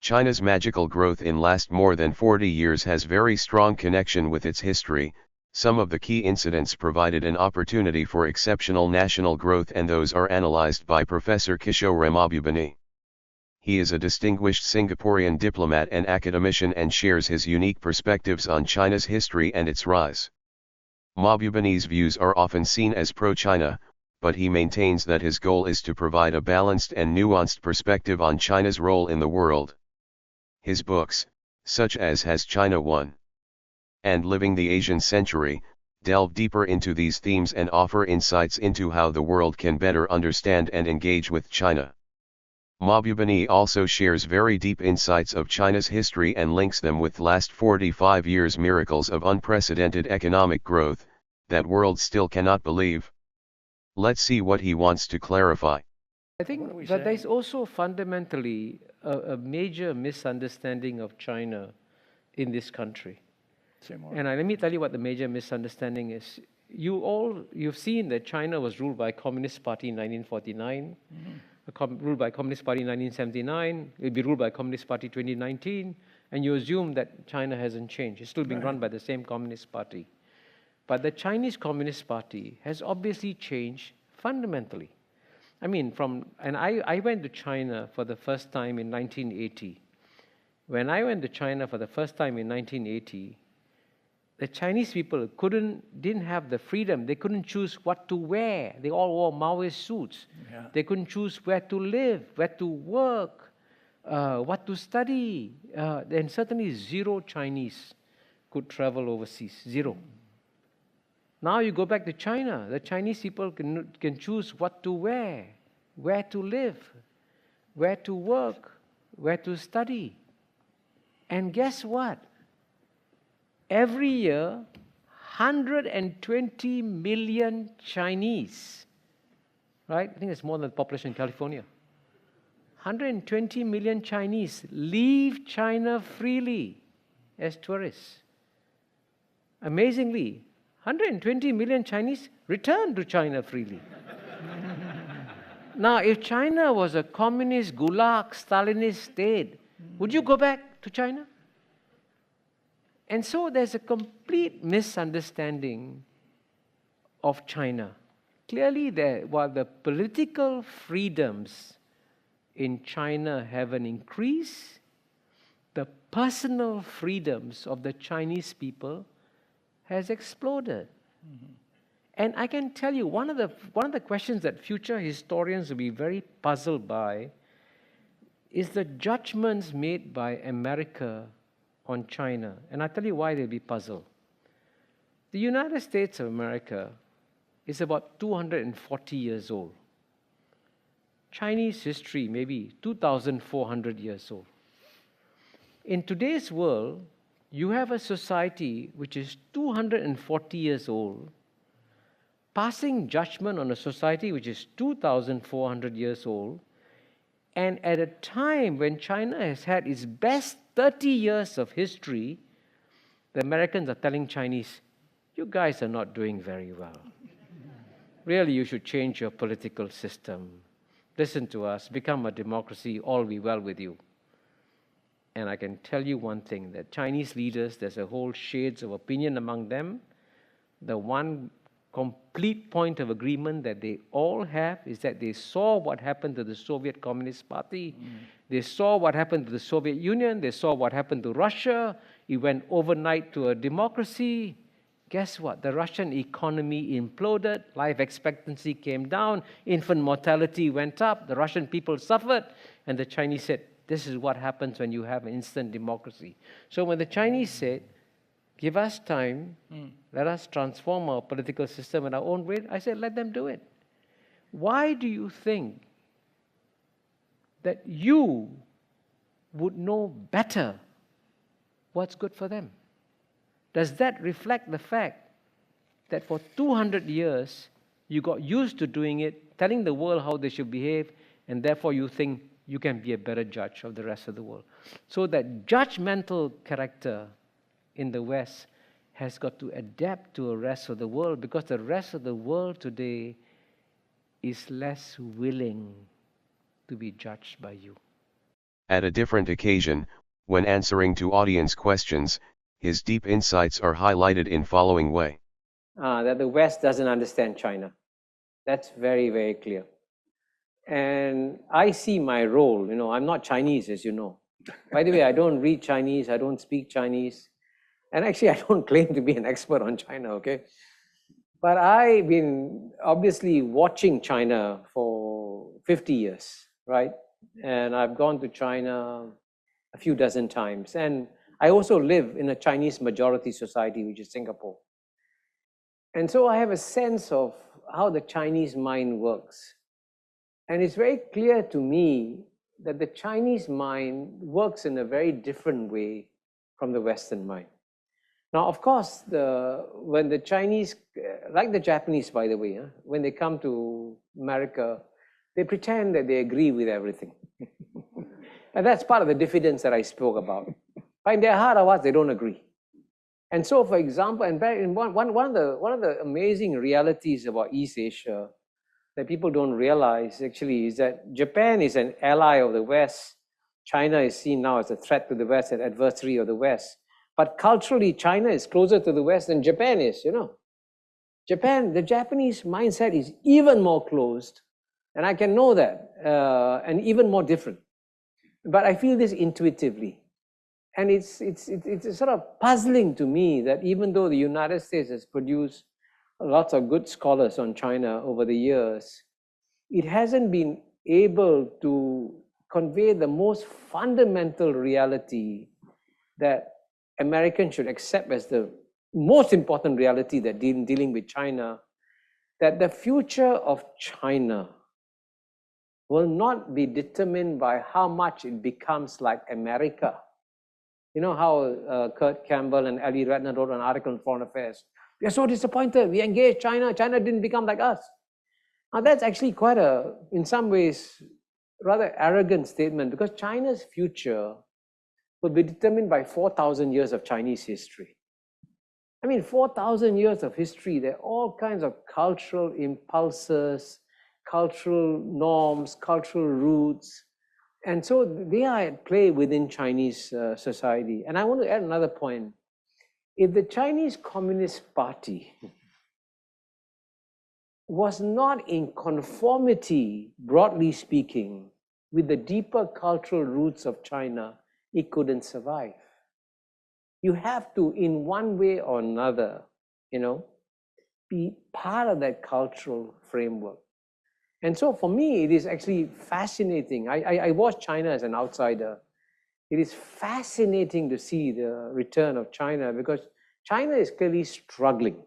China's magical growth in last more than 40 years has very strong connection with its history. Some of the key incidents provided an opportunity for exceptional national growth, and those are analyzed by Professor Kishore Mahbubani. He is a distinguished Singaporean diplomat and academician and shares his unique perspectives on China's history and its rise. Mahbubani's views are often seen as pro-China, but he maintains that his goal is to provide a balanced and nuanced perspective on China's role in the world. His books, such as Has China Won? And Living the Asian Century, delve deeper into these themes and offer insights into how the world can better understand and engage with China. Mahbubani also shares very deep insights of China's history and links them with last 45 years' miracles of unprecedented economic growth that world still cannot believe. Let's see what he wants to clarify. I think that there's also fundamentally a major misunderstanding of China in this country. And let me tell you what the major misunderstanding is. You've seen that China was ruled by Communist Party in 1949, ruled by Communist Party in 1979, it'll be ruled by Communist Party 2019, and you assume that China hasn't changed. It's still being run by the same Communist Party. But the Chinese Communist Party has obviously changed fundamentally. I mean, I went to China for the first time in 1980. When I went to China for the first time in 1980, the Chinese people didn't have the freedom. They couldn't choose what to wear. They all wore Maoist suits. Yeah. They couldn't choose where to live, where to work, what to study. And certainly zero Chinese could travel overseas, zero. Now you go back to China, the Chinese people can choose what to wear, where to live, where to work, where to study. And guess what? Every year, 120 million Chinese, right? I think it's more than the population in California. 120 million Chinese leave China freely as tourists. Amazingly, 120 million Chinese return to China freely. Now, if China was a communist, gulag, Stalinist state, would you go back to China? And so there's a complete misunderstanding of China. Clearly, while the political freedoms in China haven't increased, the personal freedoms of the Chinese people has exploded. And I can tell you, one of the questions that future historians will be very puzzled by is the judgments made by America on China. And I'll tell you why they'll be puzzled. The United States of America is about 240 years old. Chinese history maybe 2,400 years old. In today's world, you have a society which is 240 years old, passing judgment on a society which is 2,400 years old, and at a time when China has had its best 30 years of history, the Americans are telling Chinese, you guys are not doing very well. Really, you should change your political system. Listen to us, become a democracy, all will be well with you. And I can tell you one thing, that Chinese leaders, there's a whole shades of opinion among them. The one complete point of agreement that they all have is that they saw what happened to the Soviet Communist Party. They saw what happened to the Soviet Union. They saw what happened to Russia. It went overnight to a democracy. Guess what? The Russian economy imploded. Life expectancy came down. Infant mortality went up. The Russian people suffered. And the Chinese said, this is what happens when you have instant democracy. So when the Chinese said, give us time, let us transform our political system in our own way, I said, let them do it. Why do you think that you would know better what's good for them? Does that reflect the fact that for 200 years, you got used to doing it, telling the world how they should behave, and therefore you think you can be a better judge of the rest of the world? So that judgmental character in the West has got to adapt to the rest of the world, because the rest of the world today is less willing to be judged by you. At a different occasion, when answering to audience questions, his deep insights are highlighted in following way. That the West doesn't understand China. That's very, very clear. And I see my role, I'm not Chinese, as you know. By the way, I don't read Chinese, I don't speak Chinese. And actually, I don't claim to be an expert on China, okay? But I've been obviously watching China for 50 years, right? And I've gone to China a few dozen times. And I also live in a Chinese majority society, which is Singapore. And so I have a sense of how the Chinese mind works. And it's very clear to me that the Chinese mind works in a very different way from the Western mind. Now, of course, when the Chinese, like the Japanese, by the way, when they come to America, they pretend that they agree with everything. And that's part of the diffidence that I spoke about. But in their heart of hearts, they don't agree. And so, for example, and one of the amazing realities about East Asia that people don't realize actually is that Japan is an ally of the West. China is seen now as a threat to the West, an adversary of the West. But culturally, China is closer to the West than Japan is, Japan, the Japanese mindset is even more closed, and I can know that, and even more different. But I feel this intuitively. And it's sort of puzzling to me that even though the United States has produced lots of good scholars on China over the years, it hasn't been able to convey the most fundamental reality that Americans should accept as the most important reality that dealing with China, that the future of China will not be determined by how much it becomes like America. You know how Kurt Campbell and Ellie Redner wrote an article in Foreign Affairs. We are so disappointed. We engaged China. China didn't become like us. Now that's actually quite a, in some ways, rather arrogant statement, because China's future will be determined by 4,000 years of Chinese history. I mean, 4,000 years of history, there are all kinds of cultural impulses, cultural norms, cultural roots. And so they are at play within Chinese society. And I want to add another point. If the Chinese Communist Party was not in conformity, broadly speaking, with the deeper cultural roots of China, it couldn't survive. You have to, in one way or another, be part of that cultural framework. And so for me, it is actually fascinating. I watch China as an outsider. It is fascinating to see the return of China because China is clearly struggling.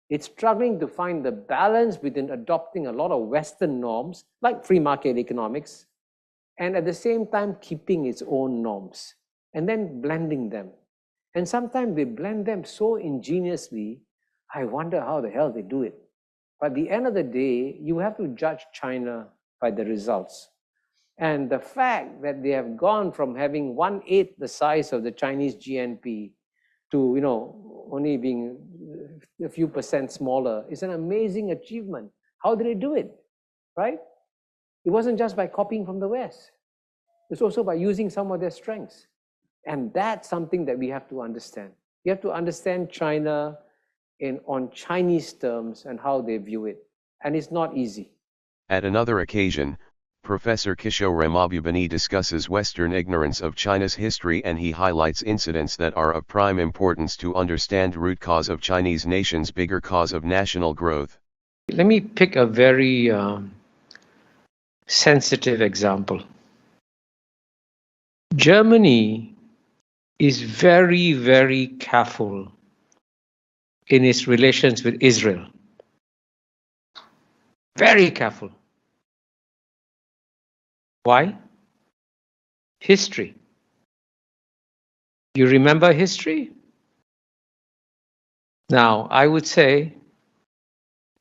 It's struggling to find the balance between adopting a lot of Western norms, like free market economics, and at the same time keeping its own norms, and then blending them. And sometimes they blend them so ingeniously, I wonder how the hell they do it. But at the end of the day, you have to judge China by the results. And the fact that they have gone from having 1/8 the size of the Chinese GNP to only being a few percent smaller is an amazing achievement. How did they do it? Right? It wasn't just by copying from the West. It's also by using some of their strengths. And that's something that we have to understand. You have to understand China on Chinese terms and how they view it. And it's not easy. At another occasion, Professor Kishore Mahbubani discusses Western ignorance of China's history, and he highlights incidents that are of prime importance to understand root cause of Chinese nation's bigger cause of national growth. Let me pick a very sensitive example. Germany is very, very careful in its relations with Israel. Very careful. Why? History. You remember history? Now, I would say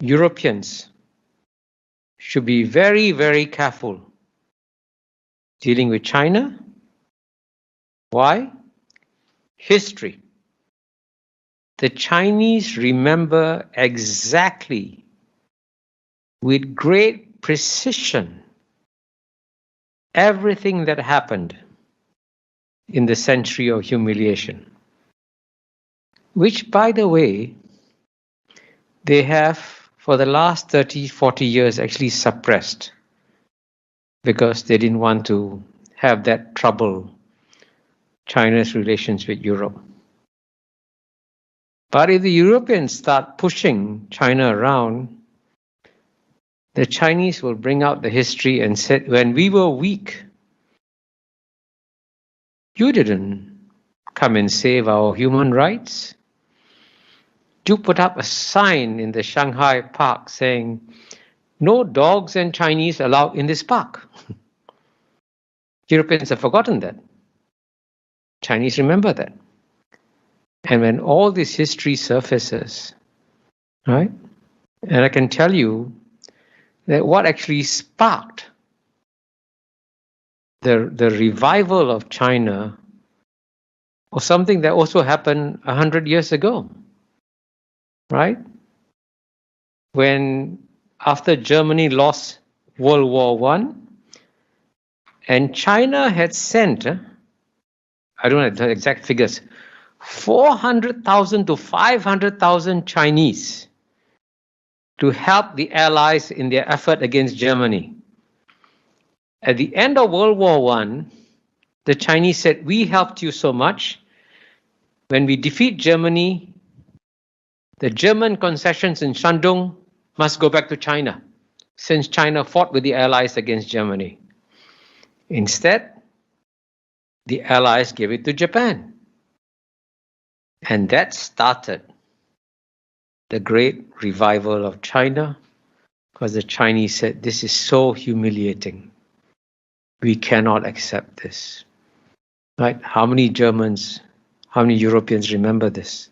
Europeans should be very, very careful dealing with China. Why? History. The Chinese remember exactly, with great precision, everything that happened in the century of humiliation, which, by the way, they have for the last 30, 40 years actually suppressed because they didn't want to have that trouble China's relations with Europe. But if the Europeans start pushing China around, the Chinese will bring out the history and say, when we were weak, you didn't come and save our human rights. You put up a sign in the Shanghai Park saying, no dogs and Chinese allowed in this park. Europeans have forgotten that. Chinese remember that. And when all this history surfaces, right? And I can tell you that what actually sparked the revival of China was something that also happened 100 years ago, right? When after Germany lost World War I, and China had sent, I don't know the exact figures, 400,000 to 500,000 Chinese to help the Allies in their effort against Germany. At the end of World War I, the Chinese said, we helped you so much. When we defeat Germany, the German concessions in Shandong must go back to China, since China fought with the Allies against Germany. Instead, the Allies gave it to Japan. And that started the great revival of China, because the Chinese said, this is so humiliating. We cannot accept this. Right? How many Germans, how many Europeans remember this?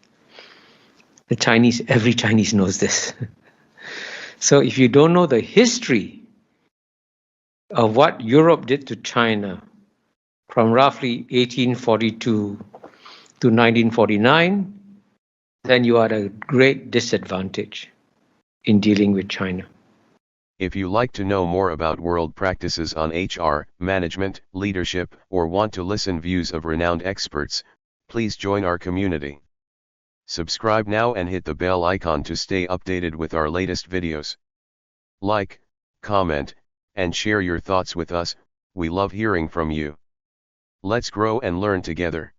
The Chinese, every Chinese knows this. So if you don't know the history of what Europe did to China from roughly 1842 to 1949, then you are at a great disadvantage in dealing with China. If you like to know more about world practices on HR, management, leadership, or want to listen views of renowned experts, please join our community. Subscribe now and hit the bell icon to stay updated with our latest videos. Like, comment, and share your thoughts with us. We love hearing from you. Let's grow and learn together.